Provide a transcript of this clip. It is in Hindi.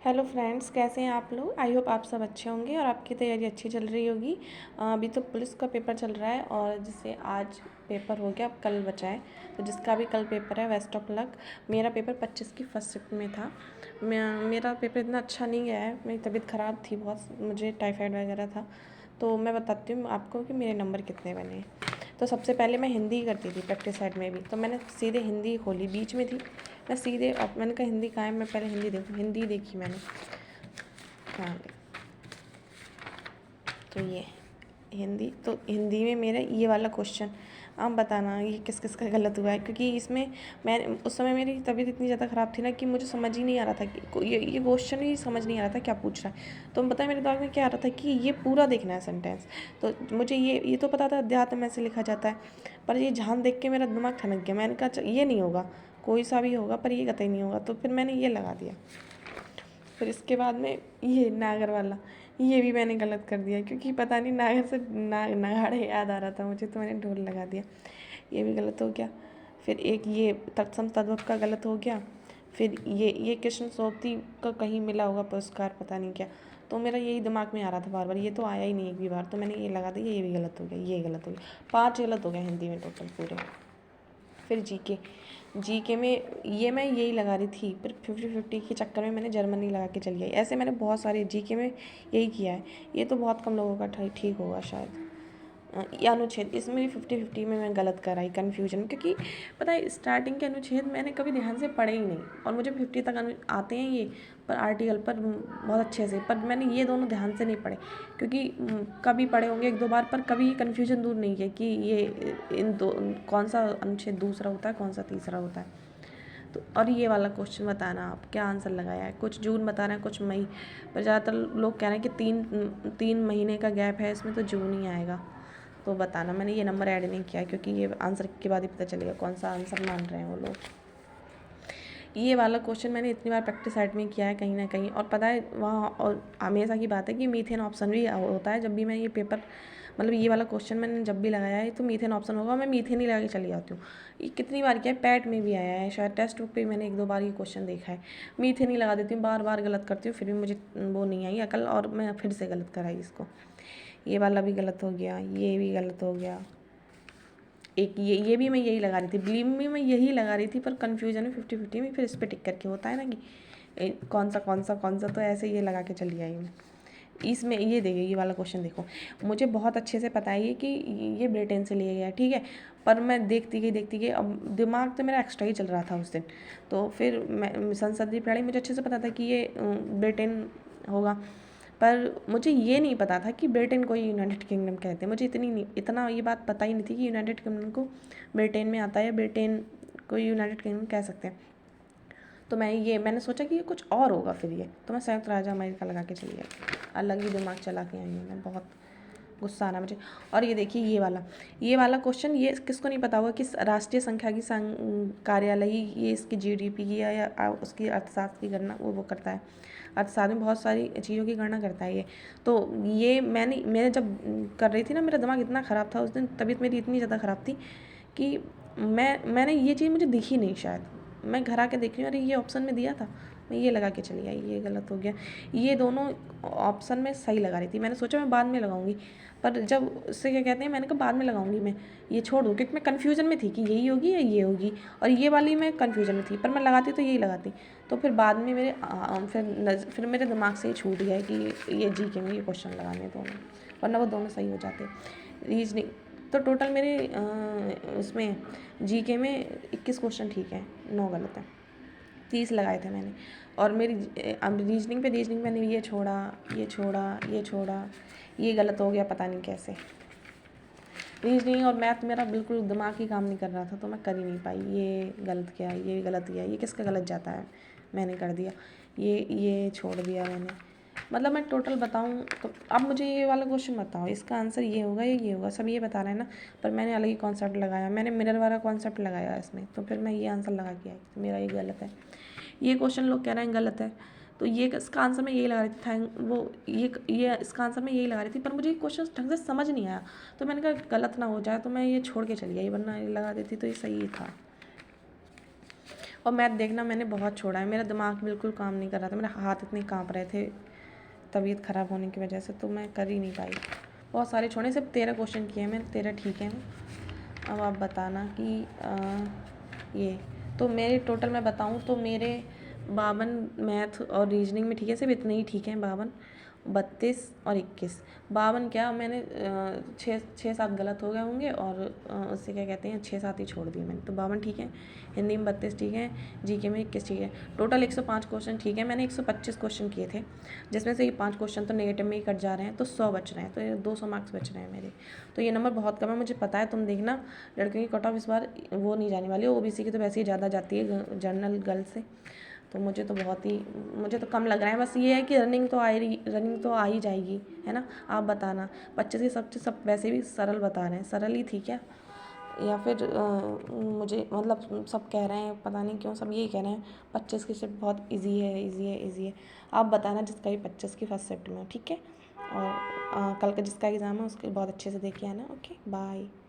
हेलो फ्रेंड्स, कैसे हैं आप लोग। आई होप आप सब अच्छे होंगे और आपकी तैयारी अच्छी चल रही होगी। अभी तो पुलिस का पेपर चल रहा है और जिससे आज पेपर हो गया, अब कल बचा है। तो जिसका भी कल पेपर है, बेस्ट ऑफ लक। मेरा पेपर 25 की फर्स्ट शिफ्ट में था। मेरा पेपर इतना अच्छा नहीं गया है, मेरी तबीयत ख़राब थी बहुत, मुझे टाइफाइड वगैरह था। तो मैं बताती हूँ आपको कि मेरे नंबर कितने बने। तो सबसे पहले मैं हिंदी करती थी प्रैक्टिस साइड में भी, तो मैंने सीधे हिंदी खोली, बीच में थी मैं सीधे। अब मैंने कहा हिंदी कहाँ है, मैं पहले हिंदी देखूँ। हिंदी देखी मैंने, हाँ। तो ये हिंदी, तो हिंदी में मेरा ये वाला क्वेश्चन, आप बताना ये किस किस का गलत हुआ है। क्योंकि इसमें मैं उस समय मेरी तबीयत इतनी ज़्यादा ख़राब थी ना कि मुझे समझ ही नहीं आ रहा था कि ये क्वेश्चन ही समझ नहीं आ रहा था क्या पूछ रहा है। तो पता है मेरे दिमाग में क्या आ रहा था कि ये पूरा देखना है सेंटेंस। तो मुझे ये तो पता था अध्यात्म में ऐसे लिखा जाता है, पर ये जहाँ देख के मेरा दिमाग ठनक गया। मैंने कहा ये नहीं होगा, कोई सा भी होगा पर ये कतई नहीं होगा। तो फिर मैंने ये लगा दिया। फिर इसके बाद में ये नागर वाला, ये भी मैंने गलत कर दिया क्योंकि पता नहीं नागर से नगाड़े याद आ रहा था मुझे, तो मैंने ढोल लगा दिया। ये भी गलत हो गया। फिर एक ये तत्सम तद्भव का गलत हो गया। फिर ये कृष्ण सोबती का कहीं मिला होगा पुरस्कार, पता नहीं क्या। तो मेरा यही दिमाग में आ रहा था बार बार, ये तो आया ही नहीं एक भी बार, तो मैंने ये लगा दिया। ये भी गलत हो गया, ये गलत हो गया। 5 गलत हो गए हिंदी में टोटल पूरे। फिर जीके में ये मैं यही लगा रही थी, फिर 50-50 के चक्कर में मैंने जर्मनी लगा के चली आई। ऐसे मैंने बहुत सारे जीके में यही किया है। ये तो बहुत कम लोगों का ठीक होगा शायद। ये अनुच्छेद, इसमें भी 50-50 में मैं गलत कर आई कन्फ्यूजन, क्योंकि पता है स्टार्टिंग के अनुच्छेद मैंने कभी ध्यान से पढ़े ही नहीं और मुझे 50 तक आते हैं ये पर आर्टिकल पर बहुत अच्छे से, पर मैंने ये दोनों ध्यान से नहीं पढ़े क्योंकि कभी पढ़े होंगे एक दो बार, पर कभी कन्फ्यूजन दूर नहीं है कि ये इन दो कौन सा अनुच्छेद दूसरा होता है, कौन सा तीसरा होता है। तो और ये वाला क्वेश्चन बताना आप क्या आंसर लगाया है। कुछ जून बता रहे हैं, कुछ मई, पर ज़्यादातर लोग कह रहे हैं कि तीन महीने का गैप है इसमें, तो जून ही आएगा। तो बताना। मैंने ये नंबर ऐड नहीं किया क्योंकि ये आंसर के बाद ही पता चलेगा कौन सा आंसर मान रहे हैं वो लोग। ये वाला क्वेश्चन मैंने इतनी बार प्रैक्टिस साइड में किया है कहीं ना कहीं, और पता है वहाँ और हमेशा की बात है कि मीथेन ऑप्शन भी होता है जब भी मैं ये पेपर, मतलब ये वाला क्वेश्चन मैंने जब भी लगाया है तो मीथेन ऑप्शन होगा, मैं मीथेन ही लगा के चली जाती हूँ। ये कितनी बार किया है, पैट में भी आया है शायद, टेक्स्ट बुक पे मैंने एक दो बार ये क्वेश्चन देखा है। मीथेन ही लगा देती हूँ, बार बार गलत करती हूँ, फिर भी मुझे वो नहीं आई अकल और मैं फिर से गलत कराई इसको। ये वाला भी गलत हो गया, ये भी गलत हो गया। एक ये भी मैं यही लगा रही थी, बिलीव में मैं यही लगा रही थी, पर कन्फ्यूजन में 50-50 में फिर इस पर टिक करके होता है ना कि कौन सा, तो ऐसे ये लगा के चली आई मैं। इसमें ये देखिए, ये वाला क्वेश्चन देखो, मुझे बहुत अच्छे से पता है कि ये ब्रिटेन से लिया गया, ठीक है, पर मैं देखती गई अब दिमाग तो मेरा एक्स्ट्रा ही चल रहा था उस दिन। तो फिर मैं संसदीय प्रणाली, मुझे अच्छे से पता था कि ये ब्रिटेन होगा, पर मुझे ये नहीं पता था कि ब्रिटेन को यूनाइटेड किंगडम कहते हैं। मुझे इतना ये बात पता ही नहीं थी कि यूनाइटेड किंगडम को ब्रिटेन में आता है, ब्रिटेन को यूनाइटेड किंगडम कह सकते हैं। तो मैंने सोचा कि ये कुछ और होगा, फिर ये तो मैं संयुक्त राज्य अमेरिका लगा के चली गई। अलग ही दिमाग चला के आई हूँ मैं, बहुत गुस्सा आ रहा मुझे। और ये देखिए ये वाला क्वेश्चन, ये किसको नहीं पता होगा कि राष्ट्रीय सांख्यिकी कार्यालय ही ये इसकी जीडीपी की या उसकी अर्थशास्त्र की गणना वो करता है। अर्थशास्त्र में बहुत सारी चीज़ों की गणना करता है ये। तो ये मैंने जब कर रही थी ना, मेरा दिमाग इतना ख़राब था उस दिन, तबीयत मेरी इतनी ज़्यादा ख़राब थी कि मैंने ये चीज़ मुझे दिखी नहीं शायद। मैं घर आके देख रही हूँ, अरे ये ऑप्शन में दिया था, मैं ये लगा के चली आई, ये गलत हो गया। ये दोनों ऑप्शन में सही लगा रही थी, मैंने सोचा मैं बाद में लगाऊंगी, पर जब उससे क्या कहते हैं, मैंने कहा बाद में लगाऊंगी, मैं ये छोड़ दूँ, क्योंकि मैं कन्फ्यूजन में थी कि यही होगी या ये होगी, और ये वाली मैं कन्फ्यूजन में थी, पर मैं लगाती तो यही लगाती। तो फिर बाद में फिर मेरे दिमाग से ही छूट गया कि ये जीके में ये क्वेश्चन लगाने दोनों, वरना वो दोनों सही हो जाते। रीजनिंग तो टोटल मेरे उसमें जीके में 21 क्वेश्चन ठीक है, 9 गलत है, 30 लगाए थे मैंने। और मेरी रीजनिंग मैंने ये छोड़ा, ये गलत हो गया, पता नहीं कैसे। रीजनिंग और मैथ मेरा बिल्कुल दिमाग ही काम नहीं कर रहा था, तो मैं कर ही नहीं पाई। ये गलत किया, ये गलत किया, ये किसका गलत जाता है, मैंने कर दिया। ये छोड़ दिया मैंने। मतलब मैं टोटल बताऊँ तो अब मुझे ये वाला क्वेश्चन बताओ, इसका आंसर ये होगा या ये होगा, सब ये बता रहे हैं ना, पर मैंने अलग ही कॉन्सेप्ट लगाया, मैंने मिरर वाला कॉन्सेप्ट लगाया इसमें, तो फिर मैं ये आंसर लगा के आई, तो मेरा ये गलत है। ये क्वेश्चन लोग कह रहे हैं गलत है, तो ये इसका आंसर मैं यही लगा रही थी, ये इसका आंसर मैं यही लगा रही थी, पर मुझे ये क्वेश्चन ढंग से समझ नहीं आया, तो मैंने कहा गलत ना हो जाए, तो मैं ये छोड़ के चली आई, वरना ये लगा देती तो ये सही था। और मैथ देखना मैंने बहुत छोड़ा है, मेरा दिमाग बिल्कुल काम नहीं कर रहा था, मेरे हाथ इतने काँप रहे थे तबीयत ख़राब होने की वजह से, तो मैं कर ही नहीं पाई। बहुत सारे छोड़े, सिर्फ 13 क्वेश्चन किए हैं मैंने, 13 ठीक है। अब आप बताना कि ये तो मेरे टोटल मैं बताऊँ तो मेरे 52 मैथ और रीजनिंग में ठीक है, सिर्फ इतने ही ठीक हैं, 52, 32 और 21। 52 क्या, मैंने 6-7 गलत हो गए होंगे और उससे क्या कहते हैं 6-7 ही छोड़ दिए मैंने, तो 52 ठीक है। हिंदी में 32 ठीक है, जीके में 21 ठीक है। टोटल 105 क्वेश्चन ठीक है। मैंने 125 क्वेश्चन किए थे, जिसमें से ये 5 क्वेश्चन तो नेगेटिव में ही कट जा रहे हैं, तो 100 बच रहे हैं, तो ये 200 मार्क्स बच रहे हैं मेरे। तो ये नंबर बहुत कम है, मुझे पता है। तुम देखना लड़कियों की कट ऑफ इस बार वो नहीं जाने वाली, ओबीसी की तो वैसे ही ज़्यादा जाती है जनरल गर्ल से, तो मुझे तो कम लग रहा है। बस ये है कि रनिंग तो आ ही जाएगी, है ना। आप बताना 25 की सब वैसे भी सरल बता रहे हैं, सरल ही थी क्या, या फिर मुझे मतलब सब कह रहे हैं, पता नहीं क्यों सब यही कह रहे हैं 25 की शिफ्ट बहुत इजी है, इजी है, इजी है। आप बताना जिसका भी 25 की फर्स्ट शिफ्ट में हो, ठीक है। और कल का जिसका एग्ज़ाम है उसके बहुत अच्छे से देख के आना। Okay, bye.